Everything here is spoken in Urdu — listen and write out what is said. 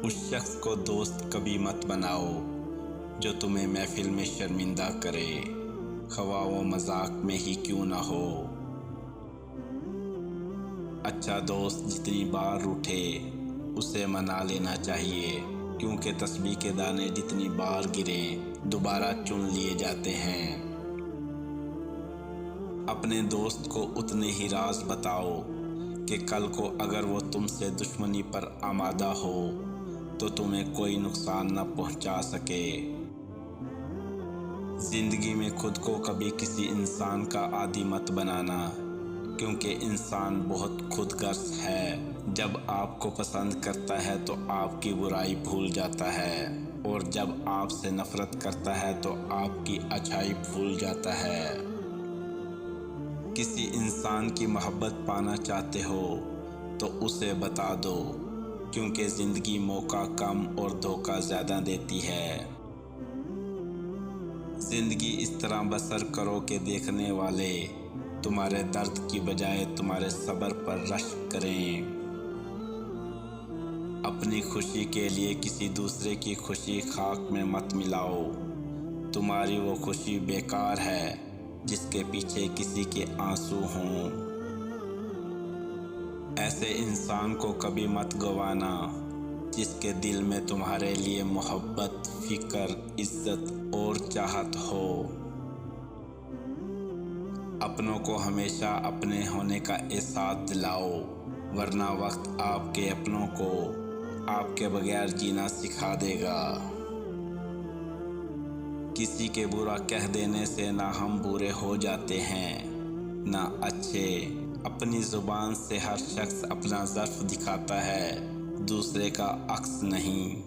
اس شخص کو دوست کبھی مت بناؤ جو تمہیں محفل میں شرمندہ کرے، خواہ وہ مذاق میں ہی کیوں نہ ہو۔ اچھا دوست جتنی بار روٹھے اسے منا لینا چاہیے، کیونکہ تسبیح کے دانے جتنی بار گریں دوبارہ چن لیے جاتے ہیں۔ اپنے دوست کو اتنے ہی راز بتاؤ کہ کل کو اگر وہ تم سے دشمنی پر آمادہ ہو تو تمہیں کوئی نقصان نہ پہنچا سکے۔ زندگی میں خود کو کبھی کسی انسان کا عادی مت بنانا، کیونکہ انسان بہت خود غرض ہے۔ جب آپ کو پسند کرتا ہے تو آپ کی برائی بھول جاتا ہے، اور جب آپ سے نفرت کرتا ہے تو آپ کی اچھائی بھول جاتا ہے۔ کسی انسان کی محبت پانا چاہتے ہو تو اسے بتا دو، کیونکہ زندگی موقع کم اور دھوکہ زیادہ دیتی ہے۔ زندگی اس طرح بسر کرو کہ دیکھنے والے تمہارے درد کی بجائے تمہارے صبر پر رشک کریں۔ اپنی خوشی کے لیے کسی دوسرے کی خوشی خاک میں مت ملاؤ، تمہاری وہ خوشی بیکار ہے جس کے پیچھے کسی کے آنسو ہوں۔ ایسے انسان کو کبھی مت گوانا جس کے دل میں تمہارے لیے محبت، فکر، عزت اور چاہت ہو۔ اپنوں کو ہمیشہ اپنے ہونے کا احساس دلاؤ، ورنہ وقت آپ کے اپنوں کو آپ کے بغیر جینا سکھا دے گا۔ کسی کے برا کہہ دینے سے نہ ہم برے ہو جاتے ہیں نہ اچھے۔ اپنی زبان سے ہر شخص اپنا ظرف دکھاتا ہے، دوسرے کا عکس نہیں۔